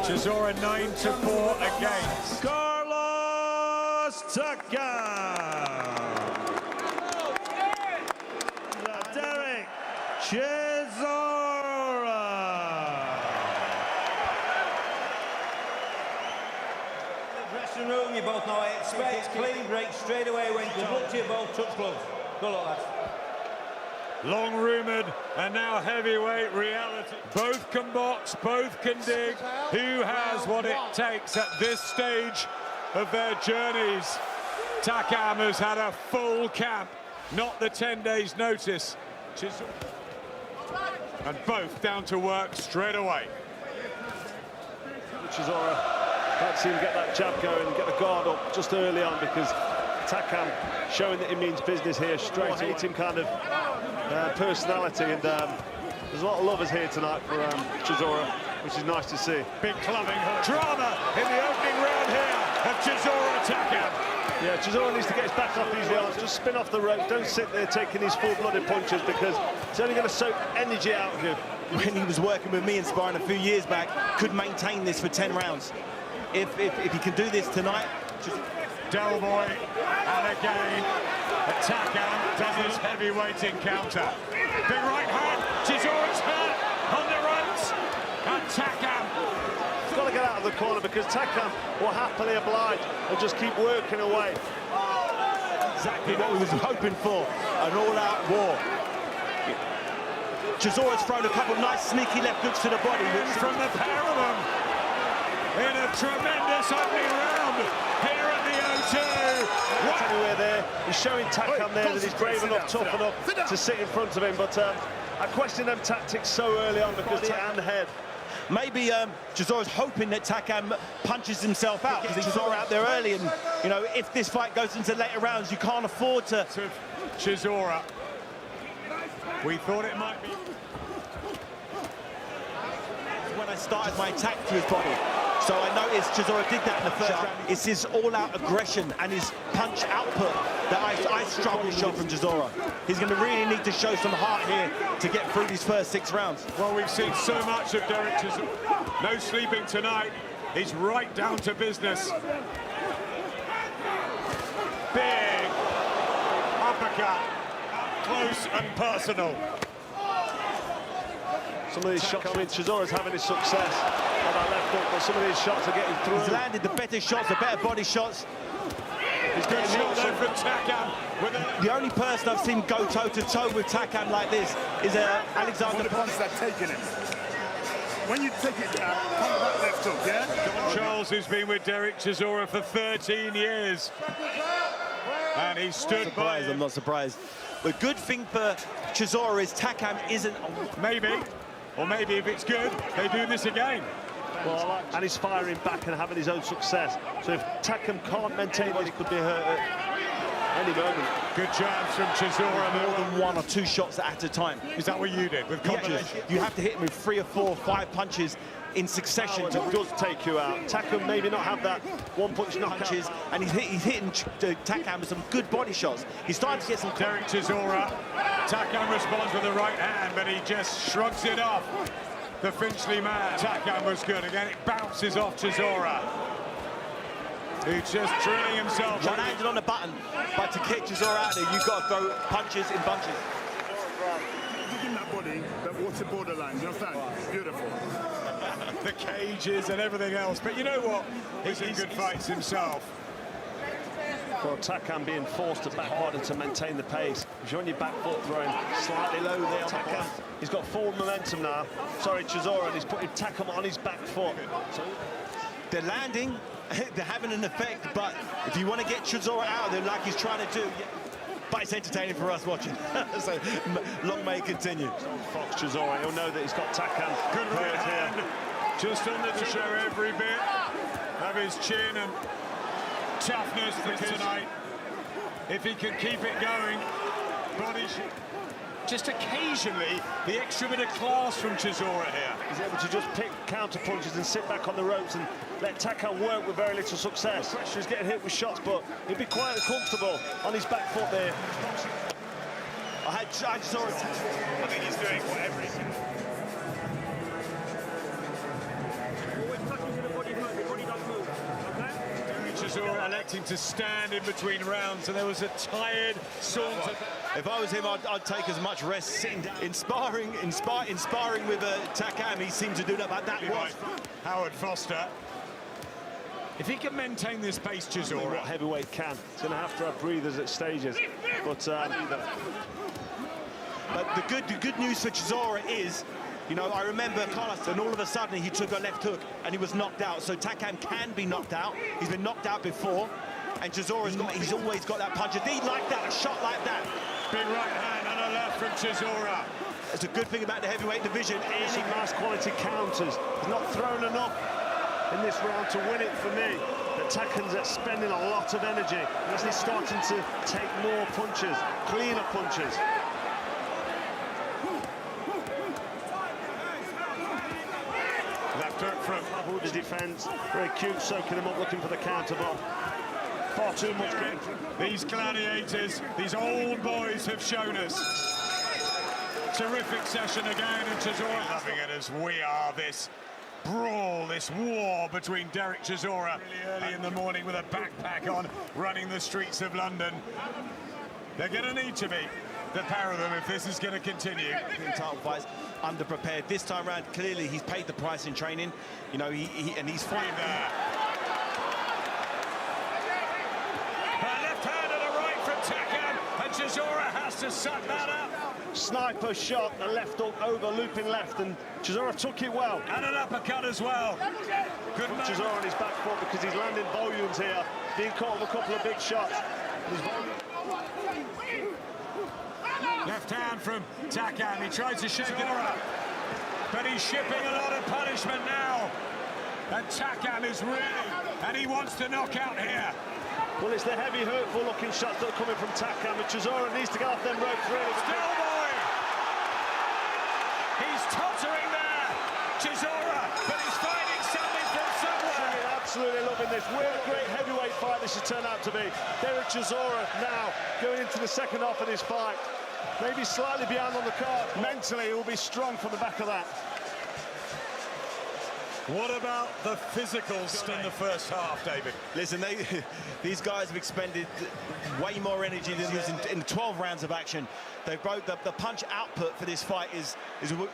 Chisora 9-4 against Carlos Takam. Derek Chisora. Dressing room, you both know what I expect. Clean break straight away when good luck to you both. Touch gloves. Good luck, lads. Long rumoured and now heavyweight reality. Both can box, both can dig. Who has what it takes at this stage of their journeys? Takam has had a full camp, not the 10 days notice. And both down to work straight away. Chisora can't seem to get that jab going and get the guard up just early on, because Takam showing that he means business here straight away. Him kind of personality, and there's a lot of lovers here tonight for Chisora, which is nice to see. Big clubbing drama in the opening round here of Chisora Takam. Yeah, Chisora needs to get his back off these yards, just spin off the rope, don't sit there taking these full-blooded punches, because it's only going to soak energy out of you. When he was working with me in sparring a few years back, could maintain this for 10 rounds. If he can do this tonight, Del Boy, and again, Takam does his heavyweight encounter. Big right hand, Chisora's hurt on the ropes, and Takam. He's got to get out of the corner, because Takam will happily oblige and just keep working away. Exactly what we was hoping for, an all-out war. Chisora's thrown a couple of nice sneaky left hooks to the body. From the pair of them, in a tremendous opening round here at the O2. Anywhere there, he's showing Takam there that he's brave enough, tough enough to sit in front of him, but I question them tactics so early on, because and head. Maybe Chisora's hoping that Takam punches himself out, because Chisora out there early, and you know, if this fight goes into later rounds, you can't afford to. Chisora, we thought it might be. When I started my attack to his body, so I noticed Chisora did that in the first round. It's his all-out aggression and his punch output that I struggle to show from Chisora. He's going to really need to show some heart here to get through these first 6 rounds. Well, we've seen so much of Derek Chisora. No sleeping tonight. He's right down to business. Big uppercut, up close and personal. Some of these shots, I mean, Chisora's having his success on that left hook, but some of these shots are getting through. He's landed the better shots, the better body shots. He's good shot there from Takam. The only person I've seen go toe-to-toe with Takam like this is Alexander. The punch that's taking it. When you take it down, pump that left hook, yeah? John Charles, who's been with Derek Chisora for 13 years. And he stood by him. I'm not surprised. The good thing for Chisora is Takam isn't. Maybe. Or maybe if it's good, they do this again. Well, and he's firing back and having his own success. So if Takam can't maintain this, could be hurt at any moment. Good chance from Chisora. More than 1 or 2 shots at a time. Is that what you did with combination? You have to hit him with 3 or 4 or 5 punches in succession. It does take you out. Takam maybe not have that one-punch knockout. And he's hitting Takam with some good body shots. He's starting to get some. Derek Chisora. Takam responds with the right hand, but he just shrugs it off. The Finchley man. Takam was good. Again, it bounces off Chisora. He's just drilling himself. One-handed on the button, but to kick Chisora out there, you've got to throw punches in bunches. Kicking that body, that water borderline, you understand? Beautiful. The cages and everything else, but you know what? He's in good fights himself. Well, Takam being forced to back harder to maintain the pace. If you're on your back foot, throwing slightly low there. Takam, he's got forward momentum now. Sorry, Chisora, and he's putting Takam on his back foot. So they're landing, they're having an effect, but if you want to get Chisora out there like he's trying to do, but it's entertaining for us watching. So long may it continue. Fox Chisora, he'll know that he's got Takam. Good right hand, just under to show every bit of his chin and toughness for tonight. If he can keep it going, body just occasionally the extra bit of class from Chisora here. He's able to just pick counter punches and sit back on the ropes and let Takam work with very little success. He's getting hit with shots, but he'd be quite comfortable on his back foot there. I saw it. I think he's doing whatever he can. Chisora electing to stand in between rounds, and there was a tired saunter. If I was him, I'd take as much rest sitting down. Inspiring with Takam, he seemed to do that, but that was Howard Foster. If he can maintain this pace, Chisora. What heavyweight can. He's going to have breathers at stages. But the good news for Chisora is, you know, I remember Carlos, and all of a sudden he took a left hook and he was knocked out. So Takam can be knocked out. He's been knocked out before, and he's always got that punch. He like that, a shot like that. Big right hand and a left from Chisora. It's a good thing about the heavyweight division. Some nice quality counters. He's not thrown enough in this round to win it for me. But Takam's expending a lot of energy. As he's starting to take more punches, cleaner punches. Left hook from Level the defence. Very cute, soaking him up, looking for the counter, but far too much game. these gladiators, these old boys have shown us. Terrific session again, and Chisora loving it as we are. This brawl, this war between Derek Chisora really early in the morning with a backpack on, running the streets of London. They're going to need to be, the pair of them, if this is going to continue. Title fights, underprepared. This time round, clearly he's paid the price in training. You know, he's fighting there. A left hand and a right from Takam, and Chisora has to suck that up. Sniper shot, a left hook over, looping left, and Chisora took it well. And an uppercut as well. Good Chisora on his back foot because he's landing volumes here, being caught with a couple of big shots. Left hand from Takam, he tried to shake it up, but he's shipping a lot of punishment now. And Takam is really, and he wants to knock out here. Well, it's the heavy, hurtful-looking shots that are coming from Takam, and Chisora needs to get off them ropes, really. Still boy! He's tottering there, Chisora, but he's finding something from somewhere. Absolutely loving this. What a great heavyweight fight this has turned out to be. Derek Chisora now going into the second half of this fight. Maybe slightly behind on the card. Mentally, he will be strong from the back of that. What about the physicals in the first half, David? Listen, these guys have expended way more energy than this in 12 rounds of action. They've both the punch output for this fight is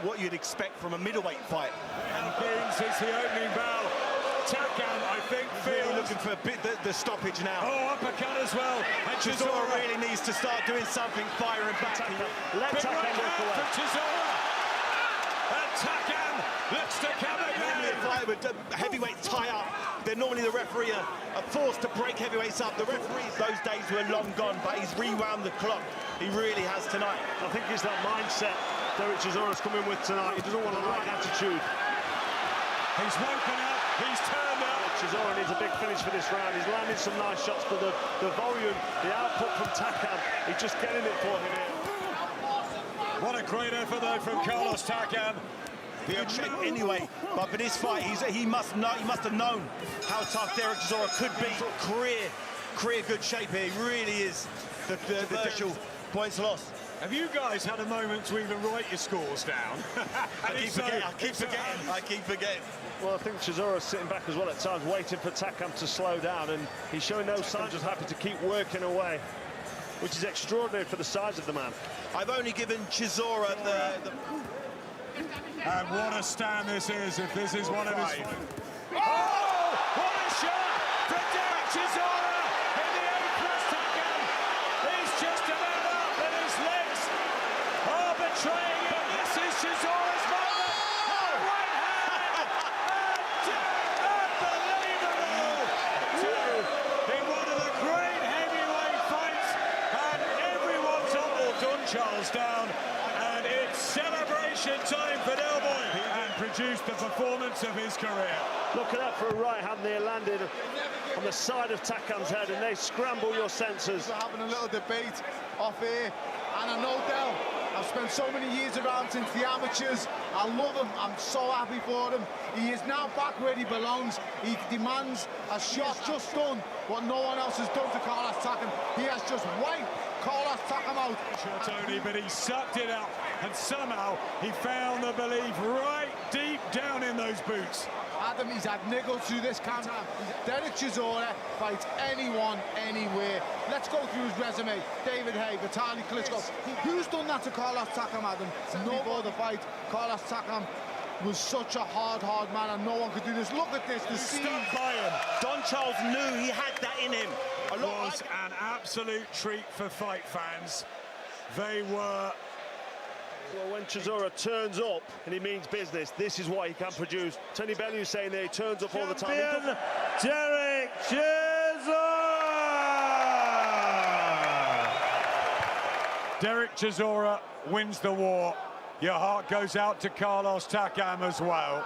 what you'd expect from a middleweight fight. And Boons hits the opening bell. Takam, I think, really looking for a bit the stoppage now. Oh, uppercut as well. And Chisora really needs to start doing something, firing back. Let Takam walk away. Chisora. And Takam looks to come Normally a fight with heavyweights tie up. They're normally the referee are forced to break heavyweights up. The referees, those days were long gone, but he's rewound the clock. He really has tonight. I think it's that mindset Derek Chisora's coming with tonight. He doesn't want the right attitude. He's woken up, he's turned up. Chisora needs a big finish for this round. He's landing some nice shots, but the volume, the output from Takam, he's just getting it for him here. What a great effort though from Carlos Takam. Good shape anyway, but for this fight, he must have known how tough Derek Chisora could be. Career good shape here. He really is the virtual points lost. Have you guys had a moment to even write your scores down? I keep forgetting. Well, I think Chisora's sitting back as well at times, waiting for Takam to slow down, and he's showing no signs, just happy to keep working away, which is extraordinary for the size of the man. I've only given Chisora the... And what a stand this is, if this is one of his... Oh! What a shot from Derek Chisora in the A+ Takam. He's just about up, and his legs are betraying him. This is Chisora's moment. Oh, right hand! Unbelievable! In one of the great heavyweight fights, and everyone's done Charles down, and it's celebration time for Del Boy, and produced the performance of his career. Look at that for a right hand there, landed on the side of Takam's head, and they scramble your senses. We're having a little debate off here, and I know Del, I've spent so many years around since the amateurs. I love him, I'm so happy for him. He is now back where he belongs. He demands a shot just done what no one else has done to Carlos Takam. He has just wiped Carlos Takam out. Sure, Tony, but he sucked it up, and somehow he found the belief right deep down in those boots. Adam, he's had niggles through this campaign. Derek Chisora fights anyone, anywhere. Let's go through his resume. David Hay, Vitaly Klitschko. Who's done that to Carlos Takam, Adam? No before the fight. Carlos Takam was such a hard man, and no one could do this. Look at this, the scene. by him. Don Charles knew he had that in him. It was an absolute treat for fight fans. They were... Well, when Chisora turns up and he means business, this is what he can produce. Tony Bellew saying that he turns up all the time. Derek Chisora! Derek Chisora wins the war. Your heart goes out to Carlos Takam as well.